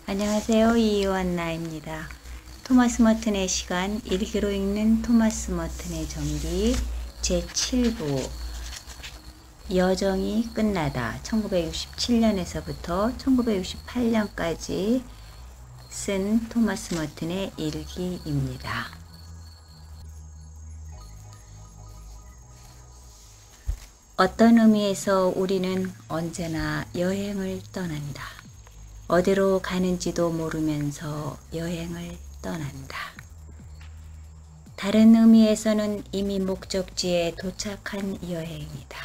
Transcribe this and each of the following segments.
안녕하세요. 이완나입니다. 토마스 머튼의 시간, 일기로 읽는 토마스 머튼의 전기 제7부 여정이 끝나다 1967년에서부터 1968년까지 쓴 토마스 머튼의 일기입니다. 어떤 의미에서 우리는 언제나 여행을 떠난다. 어디로 가는지도 모르면서 여행을 떠난다. 다른 의미에서는 이미 목적지에 도착한 여행이다.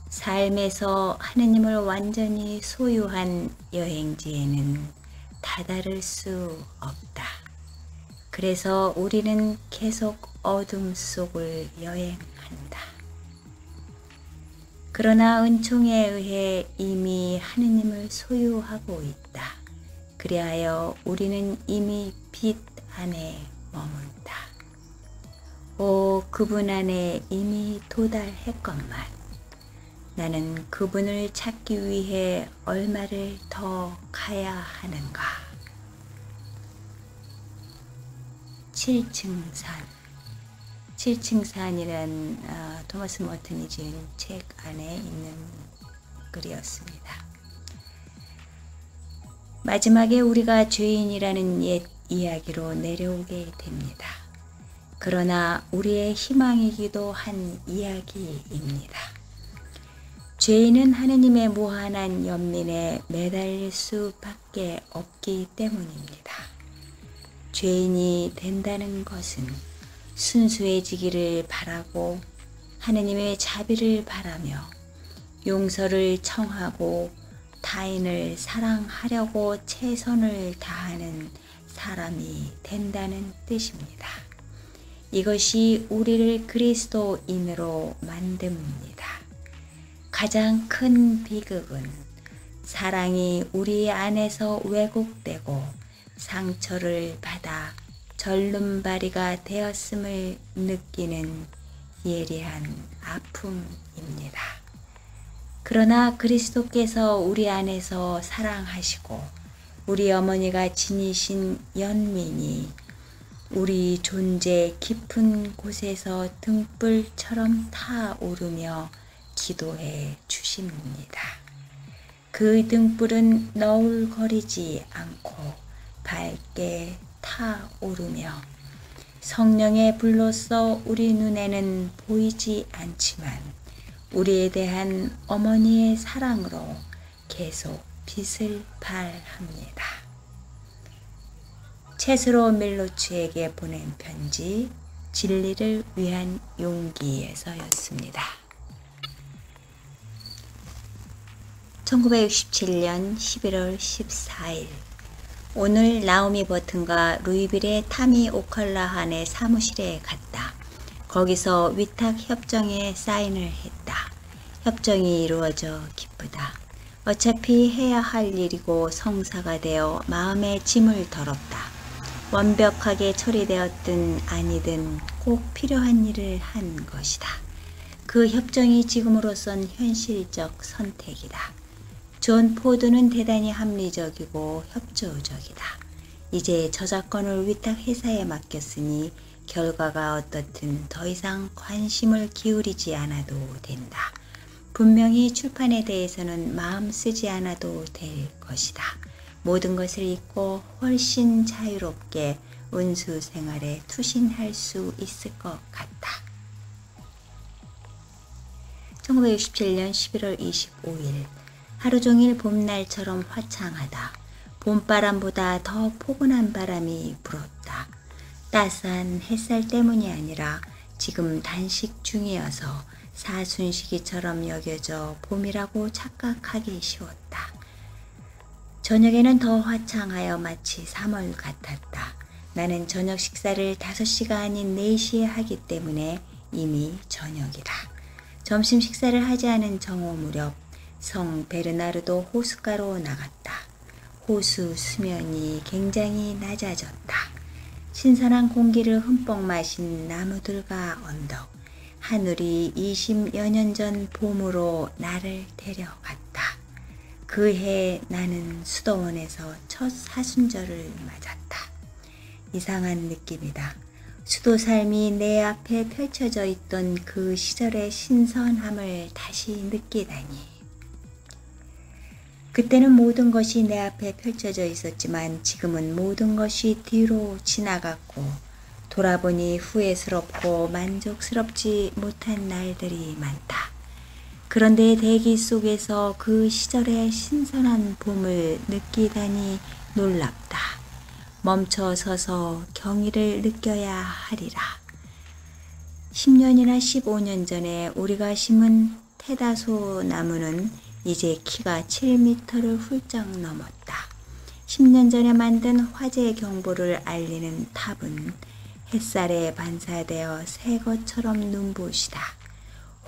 삶에서 하느님을 완전히 소유한 여행지에는 다다를 수 없다. 그래서 우리는 계속 어둠 속을 여행한다. 그러나 은총에 의해 이미 하느님을 소유하고 있다. 그리하여 우리는 이미 빛 안에 머문다. 오, 그분 안에 이미 도달했건만 나는 그분을 찾기 위해 얼마를 더 가야 하는가. 7층 산 7층 산이란 토마스 머튼이 지은 책 안에 있는 글이었습니다. 마지막에 우리가 죄인이라는 옛 이야기로 내려오게 됩니다. 그러나 우리의 희망이기도 한 이야기입니다. 죄인은 하느님의 무한한 연민에 매달릴 수밖에 없기 때문입니다. 죄인이 된다는 것은 순수해지기를 바라고 하느님의 자비를 바라며 용서를 청하고 타인을 사랑하려고 최선을 다하는 사람이 된다는 뜻입니다. 이것이 우리를 그리스도인으로 만듭니다. 가장 큰 비극은 사랑이 우리 안에서 왜곡되고 상처를 받아 절름발이가 되었음을 느끼는 예리한 아픔입니다. 그러나 그리스도께서 우리 안에서 사랑하시고 우리 어머니가 지니신 연민이 우리 존재 깊은 곳에서 등불처럼 타오르며 기도해 주십니다. 그 등불은 너울거리지 않고 밝게 타오르며 성령의 불로써 우리 눈에는 보이지 않지만 우리에 대한 어머니의 사랑으로 계속 빛을 발합니다. 체스로 밀로츠에게 보낸 편지, 진리를 위한 용기에서였습니다. 1967년 11월 14일 오늘 나오미 버튼과 루이빌의 타미 오컬라한의 사무실에 갔다. 거기서 위탁 협정에 사인을 했다. 협정이 이루어져 기쁘다. 어차피 해야 할 일이고 성사가 되어 마음의 짐을 덜었다. 완벽하게 처리되었든 아니든 꼭 필요한 일을 한 것이다. 그 협정이 지금으로선 현실적 선택이다. 존 포드는 대단히 합리적이고 협조적이다. 이제 저작권을 위탁 회사에 맡겼으니 결과가 어떻든 더 이상 관심을 기울이지 않아도 된다. 분명히 출판에 대해서는 마음 쓰지 않아도 될 것이다. 모든 것을 잊고 훨씬 자유롭게 운수 생활에 투신할 수 있을 것 같다. 1967년 11월 25일 하루 종일 봄날처럼 화창하다. 봄바람보다 더 포근한 바람이 불었다. 따스한 햇살 때문이 아니라 지금 단식 중이어서 사순시기처럼 여겨져 봄이라고 착각하기 쉬웠다. 저녁에는 더 화창하여 마치 3월 같았다. 나는 저녁 식사를 5시가 아닌 4시에 하기 때문에 이미 저녁이다. 점심 식사를 하지 않은 정오 무렵 성 베르나르도 호숫가로 나갔다. 호수 수면이 굉장히 낮아졌다. 신선한 공기를 흠뻑 마신 나무들과 언덕, 하늘이 20여 년 전 봄으로 나를 데려갔다. 그 해 나는 수도원에서 첫 사순절을 맞았다. 이상한 느낌이다. 수도 삶이 내 앞에 펼쳐져 있던 그 시절의 신선함을 다시 느끼다니. 그때는 모든 것이 내 앞에 펼쳐져 있었지만 지금은 모든 것이 뒤로 지나갔고 돌아보니 후회스럽고 만족스럽지 못한 날들이 많다. 그런데 대기 속에서 그 시절의 신선한 봄을 느끼다니 놀랍다. 멈춰 서서 경의를 느껴야 하리라. 10년이나 15년 전에 우리가 심은 테다소 나무는 이제 키가 7m를 훌쩍 넘었다. 10년 전에 만든 화재 경보를 알리는 탑은 햇살에 반사되어 새 것처럼 눈부시다.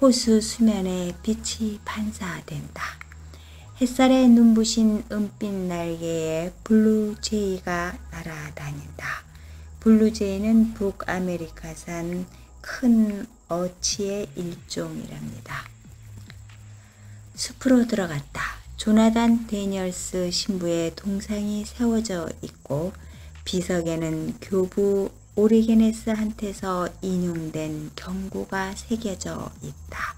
호수 수면에 빛이 반사된다. 햇살에 눈부신 은빛 날개에 블루제이가 날아다닌다. 블루제이는 북아메리카산 큰 어치의 일종이랍니다. 숲으로 들어갔다. 조나단 데니얼스 신부의 동상이 세워져 있고 비석에는 교부 오리게네스한테서 인용된 경고가 새겨져 있다.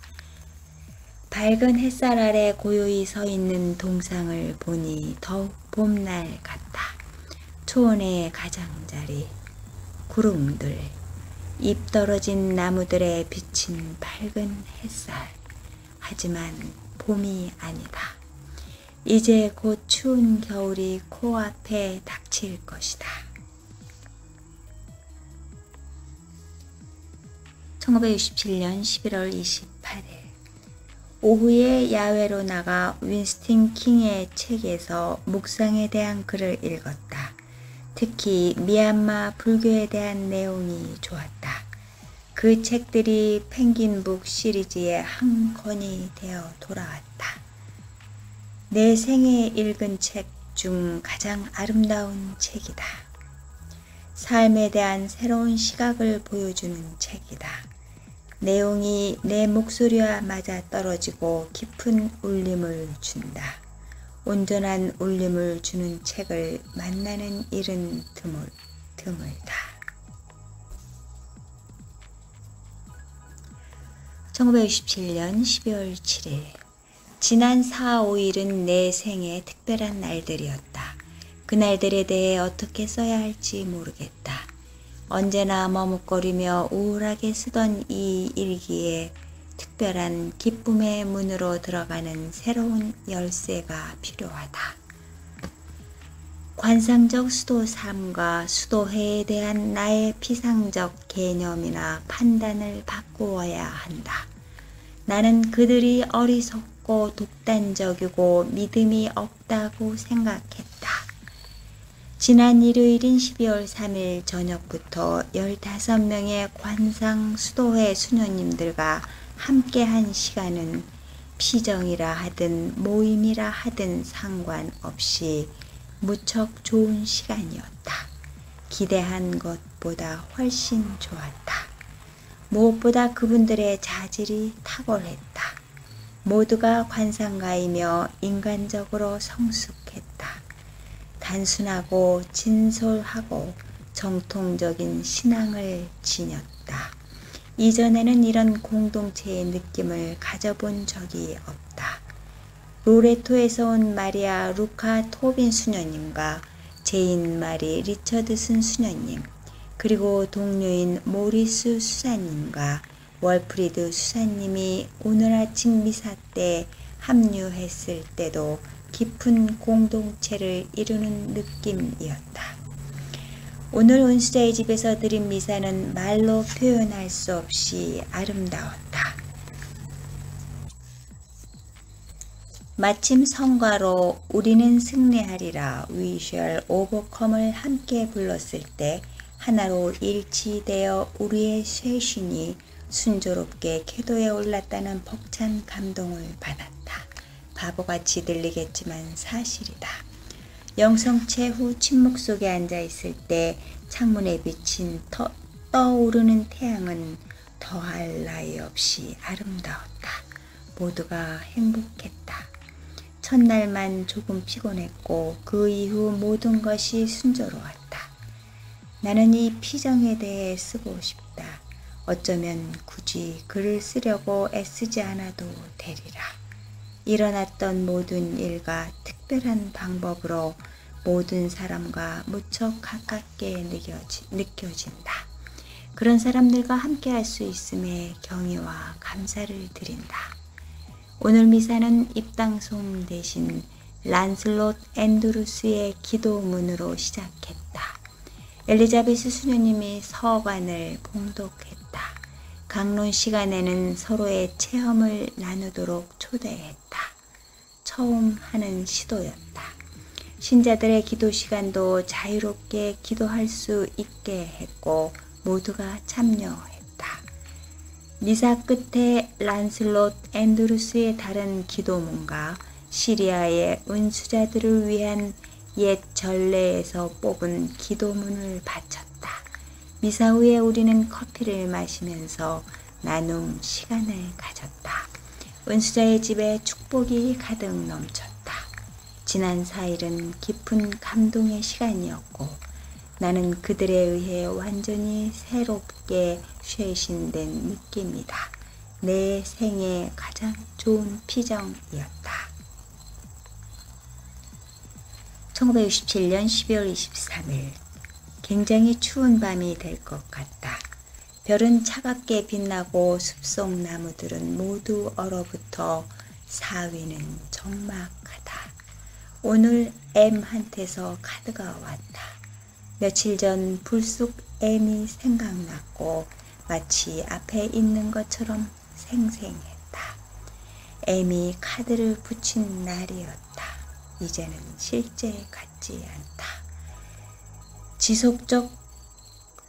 밝은 햇살 아래 고요히 서 있는 동상을 보니 더욱 봄날 같다. 초원의 가장자리, 구름들, 잎 떨어진 나무들에 비친 밝은 햇살. 하지만 봄이 아니다. 이제 곧 추운 겨울이 코앞에 닥칠 것이다. 1967년 11월 28일 오후에 야외로 나가 윈스틴 킹의 책에서 묵상에 대한 글을 읽었다. 특히 미얀마 불교에 대한 내용이 좋았다. 그 책들이 펭귄북 시리즈의 한 권이 되어 돌아왔다. 내 생에 읽은 책 중 가장 아름다운 책이다. 삶에 대한 새로운 시각을 보여주는 책이다. 내용이 내 목소리와 맞아 떨어지고 깊은 울림을 준다. 온전한 울림을 주는 책을 만나는 일은 드물다. 1967년 12월 7일 지난 4, 5일은 내 생의 특별한 날들이었다. 그날들에 대해 어떻게 써야 할지 모르겠다. 언제나 머뭇거리며 우울하게 쓰던 이 일기에 특별한 기쁨의 문으로 들어가는 새로운 열쇠가 필요하다. 관상적 수도 삶과 수도회에 대한 나의 피상적 개념이나 판단을 바꾸어야 한다. 나는 그들이 어리석고 독단적이고 믿음이 없다고 생각했다. 지난 일요일인 12월 3일 저녁부터 15명의 관상 수도회 수녀님들과 함께한 시간은 피정이라 하든 모임이라 하든 상관없이 무척 좋은 시간이었다. 기대한 것보다 훨씬 좋았다. 무엇보다 그분들의 자질이 탁월했다. 모두가 관상가이며 인간적으로 성숙했다. 단순하고 진솔하고 정통적인 신앙을 지녔다. 이전에는 이런 공동체의 느낌을 가져본 적이 없다. 로레토에서 온 마리아 루카 토빈 수녀님과 제인 마리 리처드슨 수녀님, 그리고 동료인 모리스 수사님과 월프리드 수사님이 오늘 아침 미사 때 합류했을 때도 깊은 공동체를 이루는 느낌이었다. 오늘 은수자의 집에서 드린 미사는 말로 표현할 수 없이 아름다웠다. 마침 성가로 우리는 승리하리라 We shall overcome을 함께 불렀을 때 하나로 일치되어 우리의 쇄신이 순조롭게 궤도에 올랐다는 벅찬 감동을 받았다. 바보같이 들리겠지만 사실이다. 영성체 후 침묵 속에 앉아 있을 때 창문에 비친 떠오르는 태양은 더할 나위 없이 아름다웠다. 모두가 행복했다. 첫날만 조금 피곤했고 그 이후 모든 것이 순조로웠다. 나는 이 피정에 대해 쓰고 싶다. 어쩌면 굳이 글을 쓰려고 애쓰지 않아도 되리라. 일어났던 모든 일과 특별한 방법으로 모든 사람과 무척 가깝게 느껴진다. 그런 사람들과 함께 할 수 있음에 경의와 감사를 드린다. 오늘 미사는 입당송 대신 란슬롯 앤드루스의 기도문으로 시작했다. 엘리자베스 수녀님이 서관을 봉독했다. 강론 시간에는 서로의 체험을 나누도록 초대했다. 처음 하는 시도였다. 신자들의 기도 시간도 자유롭게 기도할 수 있게 했고 모두가 참여했다. 미사 끝에 란슬롯 앤드루스의 다른 기도문과 시리아의 은수자들을 위한 옛 전례에서 뽑은 기도문을 바쳤다. 미사 후에 우리는 커피를 마시면서 나눔 시간을 가졌다. 은수자의 집에 축복이 가득 넘쳤다. 지난 4일은 깊은 감동의 시간이었고 나는 그들에 의해 완전히 새롭게 쇄신된 느낌이다. 내 생애 가장 좋은 피정이었다. 1967년 12월 23일 굉장히 추운 밤이 될 것 같다. 별은 차갑게 빛나고 숲속 나무들은 모두 얼어붙어 사위는 적막하다. 오늘 M한테서 카드가 왔다. 며칠 전 불쑥 M이 생각났고 마치 앞에 있는 것처럼 생생했다. M이 카드를 붙인 날이었다. 이제는 실제 같지 않다. 지속적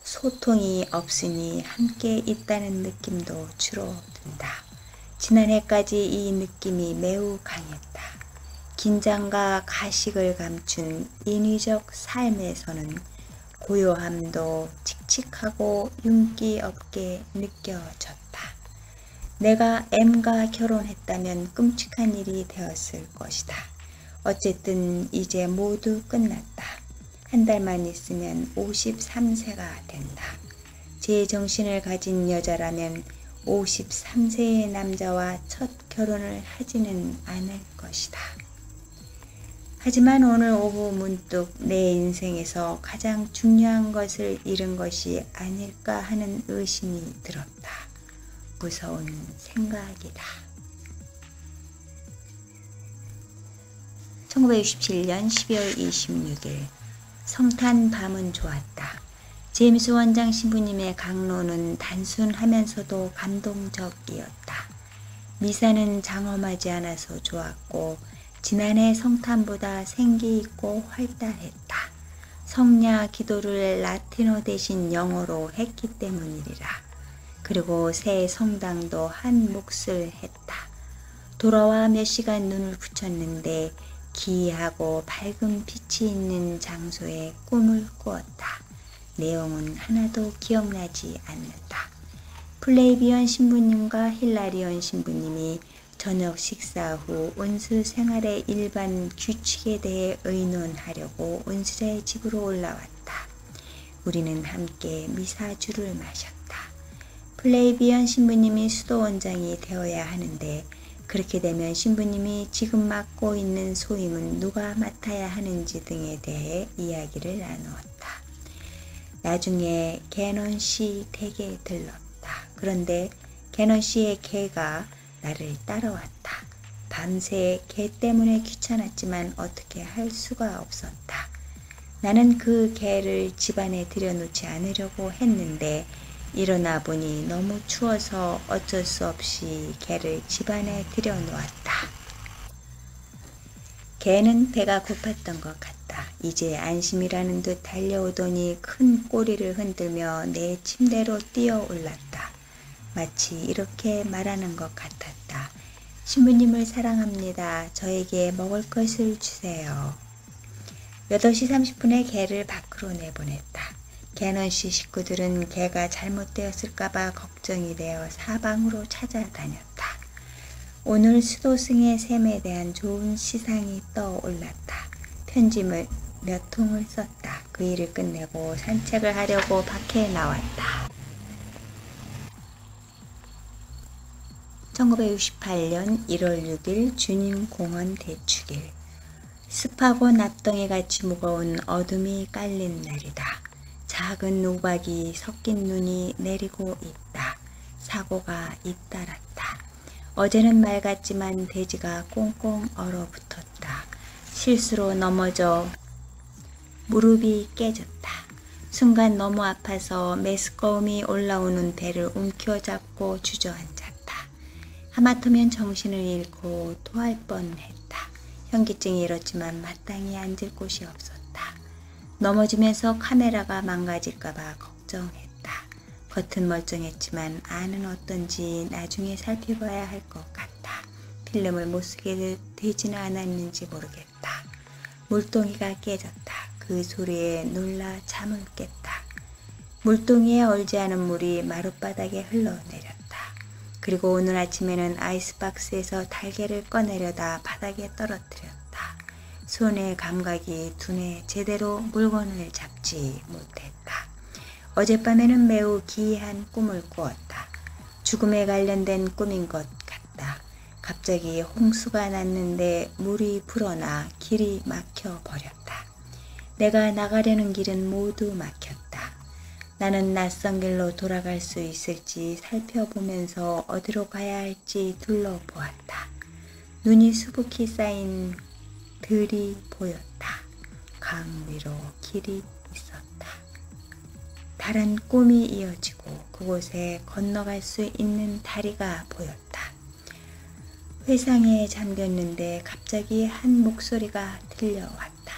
소통이 없으니 함께 있다는 느낌도 줄어든다. 지난해까지 이 느낌이 매우 강했다. 긴장과 가식을 감춘 인위적 삶에서는 고요함도 칙칙하고 윤기 없게 느껴졌다. 내가 M과 결혼했다면 끔찍한 일이 되었을 것이다. 어쨌든 이제 모두 끝났다. 한 달만 있으면 53세가 된다. 제 정신을 가진 여자라면 53세의 남자와 첫 결혼을 하지는 않을 것이다. 하지만 오늘 오후 문득 내 인생에서 가장 중요한 것을 잃은 것이 아닐까 하는 의심이 들었다. 무서운 생각이다. 1967년 12월 26일 성탄 밤은 좋았다. 제임스 원장 신부님의 강론은 단순하면서도 감동적이었다. 미사는 장엄하지 않아서 좋았고 지난해 성탄보다 생기 있고 활달했다. 성야 기도를 라틴어 대신 영어로 했기 때문이리라. 그리고 새 성당도 한 몫을 했다. 돌아와 몇 시간 눈을 붙였는데 기이하고 밝은 빛이 있는 장소에 꿈을 꾸었다. 내용은 하나도 기억나지 않는다. 플레이비언 신부님과 힐라리온 신부님이 저녁 식사 후 은수 생활의 일반 규칙에 대해 의논하려고 은수자의 집으로 올라왔다. 우리는 함께 미사주를 마셨다. 플레이비언 신부님이 수도원장이 되어야 하는데 그렇게 되면 신부님이 지금 맡고 있는 소임은 누가 맡아야 하는지 등에 대해 이야기를 나누었다. 나중에 개넌 씨 댁에 들렀다. 그런데 개넌 씨의 개가 나를 따라왔다. 밤새 개 때문에 귀찮았지만 어떻게 할 수가 없었다. 나는 그 개를 집안에 들여놓지 않으려고 했는데 일어나 보니 너무 추워서 어쩔 수 없이 개를 집안에 들여놓았다. 개는 배가 고팠던 것 같다. 이제 안심이라는 듯 달려오더니 큰 꼬리를 흔들며 내 침대로 뛰어 올랐다. 마치 이렇게 말하는 것 같았다. 신부님을 사랑합니다. 저에게 먹을 것을 주세요. 8시 30분에 개를 밖으로 내보냈다. 개넌 씨 식구들은 개가 잘못되었을까봐 걱정이 되어 사방으로 찾아다녔다. 오늘 수도승의 셈에 대한 좋은 시상이 떠올랐다. 편지를 몇 통을 썼다. 그 일을 끝내고 산책을 하려고 밖에 나왔다. 1968년 1월 6일 주님공원 대축일. 습하고 납덩이 같이 무거운 어둠이 깔린 날이다. 작은 우박이 섞인 눈이 내리고 있다. 사고가 잇따랐다. 어제는 맑았지만 대지가 꽁꽁 얼어붙었다. 실수로 넘어져 무릎이 깨졌다. 순간 너무 아파서 메스꺼움이 올라오는 배를 움켜잡고 주저앉았다. 하마터면 정신을 잃고 토할 뻔했다. 현기증이 일었지만 마땅히 앉을 곳이 없었다. 넘어지면서 카메라가 망가질까봐 걱정했다. 겉은 멀쩡했지만 안은 어떤지 나중에 살펴봐야 할 것 같다. 필름을 못쓰게 되지는 않았는지 모르겠다. 물동이가 깨졌다. 그 소리에 놀라 잠을 깼다. 물동이에 얼지 않은 물이 마룻바닥에 흘러내렸다. 그리고 오늘 아침에는 아이스박스에서 달걀을 꺼내려다 바닥에 떨어뜨렸다. 손의 감각이 둔해 제대로 물건을 잡지 못했다. 어젯밤에는 매우 기이한 꿈을 꾸었다. 죽음에 관련된 꿈인 것 같다. 갑자기 홍수가 났는데 물이 불어나 길이 막혀버렸다. 내가 나가려는 길은 모두 막혔다. 나는 낯선 길로 돌아갈 수 있을지 살펴보면서 어디로 가야 할지 둘러보았다. 눈이 수북히 쌓인 들이 보였다. 강 위로 길이 있었다. 다른 꿈이 이어지고 그곳에 건너갈 수 있는 다리가 보였다. 회상에 잠겼는데 갑자기 한 목소리가 들려왔다.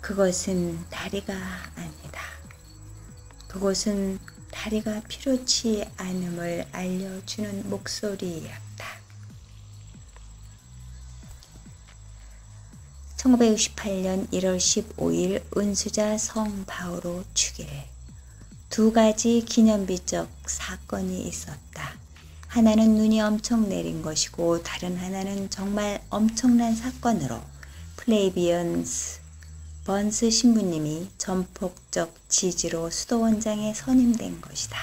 그것은 다리가 아니다. 그곳은 다리가 필요치 않음을 알려주는 목소리였다. 1968년 1월 15일 은수자 성 바오로 축일. 두 가지 기념비적 사건이 있었다. 하나는 눈이 엄청 내린 것이고 다른 하나는 정말 엄청난 사건으로 플레이비언스 번스 신부님이 전폭적 지지로 수도원장에 선임된 것이다.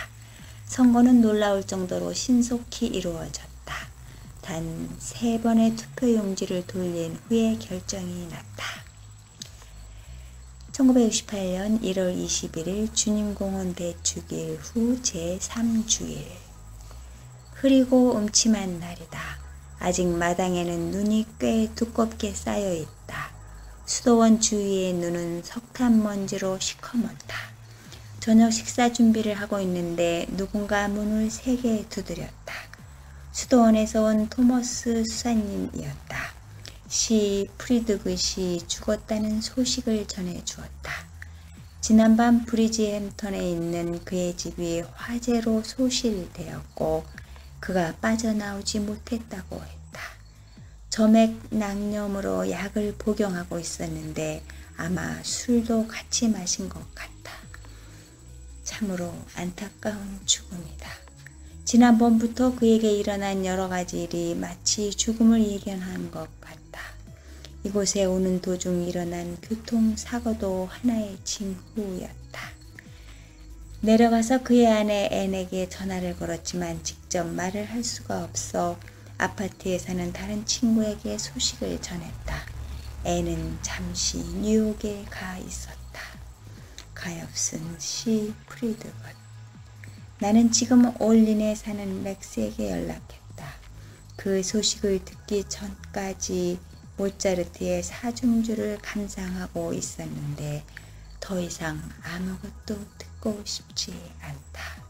선거는 놀라울 정도로 신속히 이루어졌다. 단 3번의 투표용지를 돌린 후에 결정이 났다. 1968년 1월 21일 주님공원 대축일 후 제3주일. 흐리고 음침한 날이다. 아직 마당에는 눈이 꽤 두껍게 쌓여 있다. 수도원 주위의 눈은 석탄 먼지로 시커멓다. 저녁 식사 준비를 하고 있는데 누군가 문을 세게 두드렸다. 수도원에서 온 토머스 수사님이었다. 시 프리드굿이 죽었다는 소식을 전해주었다. 지난밤 브리지햄턴에 있는 그의 집이 화재로 소실되었고 그가 빠져나오지 못했다고 했다. 점액낭염으로 약을 복용하고 있었는데 아마 술도 같이 마신 것 같다. 참으로 안타까운 죽음이다. 지난번부터 그에게 일어난 여러 가지 일이 마치 죽음을 예견한 것 같다. 이곳에 오는 도중 일어난 교통사고도 하나의 징후였다. 내려가서 그의 아내 앤에게 전화를 걸었지만 직접 말을 할 수가 없어 아파트에 사는 다른 친구에게 소식을 전했다. 앤은 잠시 뉴욕에 가 있었다. 가엾은 시 프리드것. 나는 지금 올린에 사는 맥스에게 연락했다. 그 소식을 듣기 전까지 모차르트의 사중주를 감상하고 있었는데 더 이상 아무것도 듣고 싶지 않다.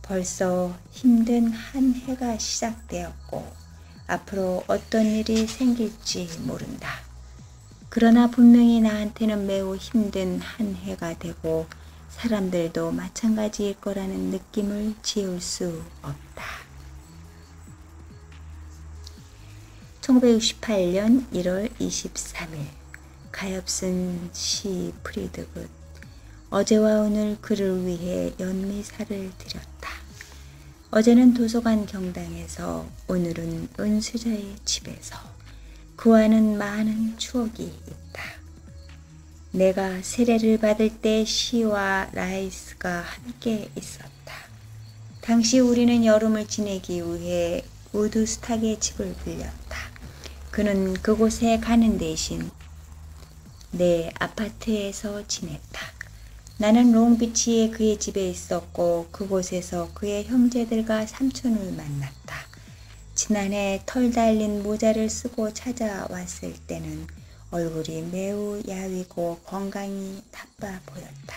벌써 힘든 한 해가 시작되었고 앞으로 어떤 일이 생길지 모른다. 그러나 분명히 나한테는 매우 힘든 한 해가 되고 사람들도 마찬가지일 거라는 느낌을 지울 수 없다. 1968년 1월 23일 가엾은 시 프리드굿. 어제와 오늘 그를 위해 연미사를 드렸다. 어제는 도서관 경당에서, 오늘은 은수저의 집에서 그와는 많은 추억이 있다. 내가 세례를 받을 때 시와 라이스가 함께 있었다. 당시 우리는 여름을 지내기 위해 우드스탁의 집을 빌렸다. 그는 그곳에 가는 대신 내 아파트에서 지냈다. 나는 롱비치에 그의 집에 있었고 그곳에서 그의 형제들과 삼촌을 만났다. 지난해 털 달린 모자를 쓰고 찾아왔을 때는 얼굴이 매우 야위고 건강이 나빠 보였다.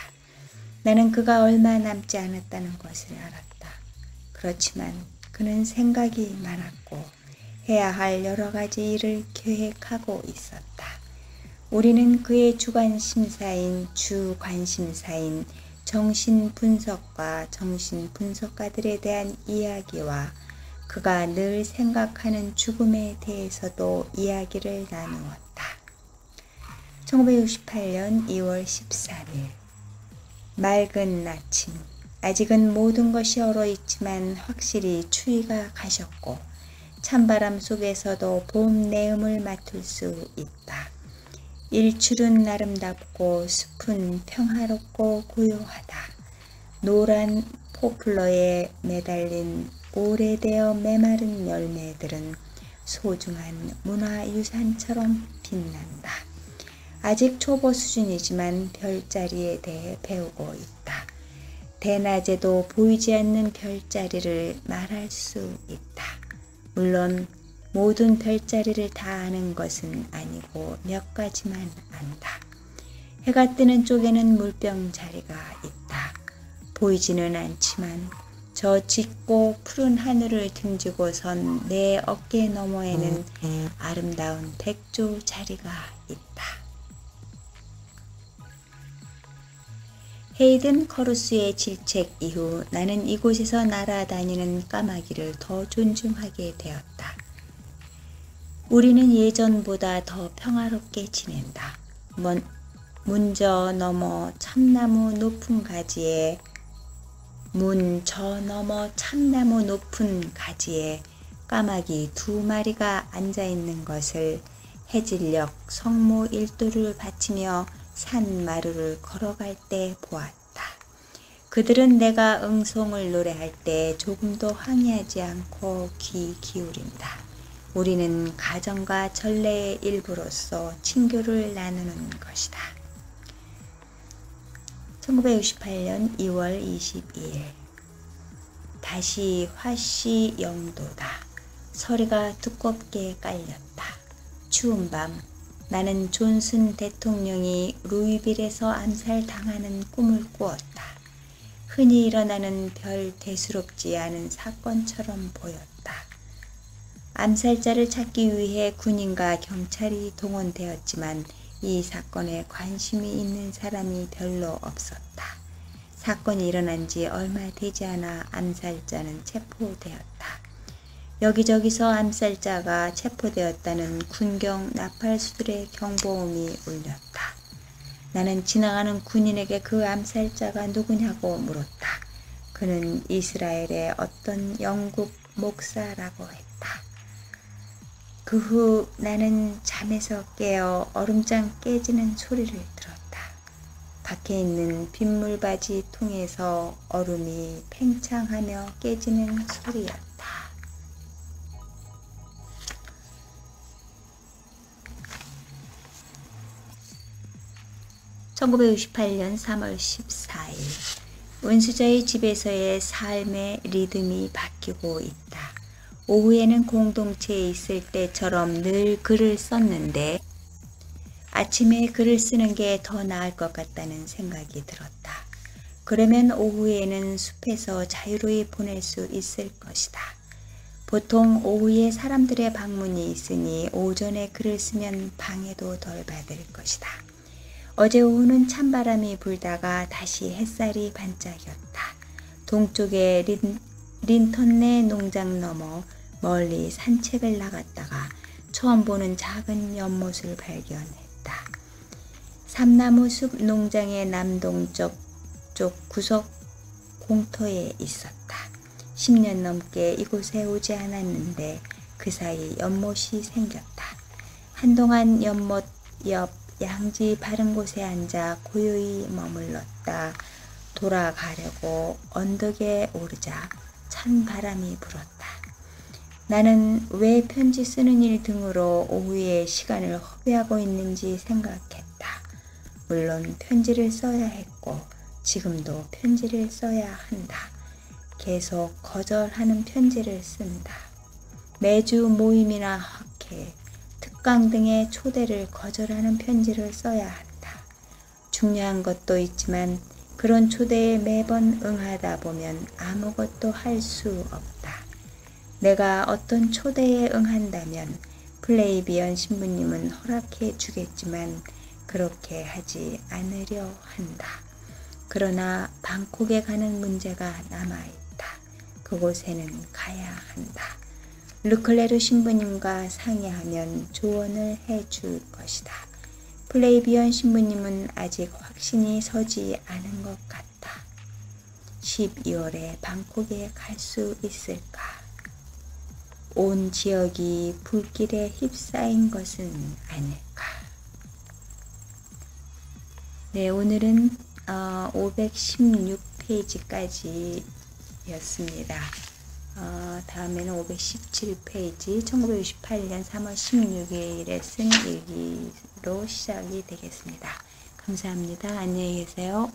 나는 그가 얼마 남지 않았다는 것을 알았다. 그렇지만 그는 생각이 많았고 해야 할 여러 가지 일을 계획하고 있었다. 우리는 그의 주관심사인 정신분석과 정신분석가들에 대한 이야기와 그가 늘 생각하는 죽음에 대해서도 이야기를 나누었다. 1968년 2월 13일 맑은 아침. 아직은 모든 것이 얼어있지만 확실히 추위가 가셨고 찬바람 속에서도 봄 내음을 맡을 수 있다. 일출은 아름답고 숲은 평화롭고 고요하다. 노란 포플러에 매달린 오래되어 메마른 열매들은 소중한 문화유산처럼 빛난다. 아직 초보 수준이지만 별자리에 대해 배우고 있다. 대낮에도 보이지 않는 별자리를 말할 수 있다. 물론 모든 별자리를 다 아는 것은 아니고 몇 가지만 안다. 해가 뜨는 쪽에는 물병자리가 있다. 보이지는 않지만 저 짙고 푸른 하늘을 등지고선 내 어깨 너머에는 아름다운 백조자리가 있다. 헤이든 커루스의 질책 이후 나는 이곳에서 날아다니는 까마귀를 더 존중하게 되었다. 우리는 예전보다 더 평화롭게 지낸다. 문 너머 참나무 높은 가지에 까마귀 2마리가 앉아있는 것을 해질녘 성모 일도를 바치며 산마루를 걸어갈 때 보았다. 그들은 내가 응송을 노래할 때 조금도 항의하지 않고 귀 기울인다. 우리는 가정과 전례의 일부로서 친교를 나누는 것이다. 1968년 2월 22일 다시 화씨 영도다. 서리가 두껍게 깔렸다. 추운 밤 나는 존슨 대통령이 루이빌에서 암살당하는 꿈을 꾸었다. 흔히 일어나는 별 대수롭지 않은 사건처럼 보였다. 암살자를 찾기 위해 군인과 경찰이 동원되었지만 이 사건에 관심이 있는 사람이 별로 없었다. 사건이 일어난 지 얼마 되지 않아 암살자는 체포되었다. 여기저기서 암살자가 체포되었다는 군경 나팔수들의 경보음이 울렸다. 나는 지나가는 군인에게 그 암살자가 누구냐고 물었다. 그는 이스라엘의 어떤 영국 목사라고 했다. 그 후 나는 잠에서 깨어 얼음장 깨지는 소리를 들었다. 밖에 있는 빗물바지 통에서 얼음이 팽창하며 깨지는 소리였다. (1968년 3월 14일) 은수저의 집에서의 삶의 리듬이 바뀌고 있다. 오후에는 공동체에 있을 때처럼 늘 글을 썼는데 아침에 글을 쓰는 게 더 나을 것 같다는 생각이 들었다. 그러면 오후에는 숲에서 자유로이 보낼 수 있을 것이다. 보통 오후에 사람들의 방문이 있으니 오전에 글을 쓰면 방해도 덜 받을 것이다. 어제 오후는 찬바람이 불다가 다시 햇살이 반짝였다. 동쪽의 린턴네 농장 너머 멀리 산책을 나갔다가 처음 보는 작은 연못을 발견했다. 삼나무 숲 농장의 남동쪽 구석 공터에 있었다. 10년 넘게 이곳에 오지 않았는데 그 사이 연못이 생겼다. 한동안 연못 옆 양지 바른 곳에 앉아 고요히 머물렀다. 돌아가려고 언덕에 오르자 찬 바람이 불었다. 나는 왜 편지 쓰는 일 등으로 오후에 시간을 허비하고 있는지 생각했다. 물론 편지를 써야 했고 지금도 편지를 써야 한다. 계속 거절하는 편지를 쓴다. 매주 모임이나 학회, 특강 등의 초대를 거절하는 편지를 써야 한다. 중요한 것도 있지만 그런 초대에 매번 응하다 보면 아무것도 할 수 없다. 내가 어떤 초대에 응한다면 플레이비언 신부님은 허락해 주겠지만 그렇게 하지 않으려 한다. 그러나 방콕에 가는 문제가 남아있다. 그곳에는 가야 한다. 르클레르 신부님과 상의하면 조언을 해줄 것이다. 플레이비언 신부님은 아직 확신이 서지 않은 것 같다. 12월에 방콕에 갈 수 있을까? 온 지역이 불길에 휩싸인 것은 아닐까? 네, 오늘은 516페이지까지였습니다. 다음에는 517페이지 1968년 3월 16일에 쓴 일기로 시작이 되겠습니다. 감사합니다. 안녕히 계세요.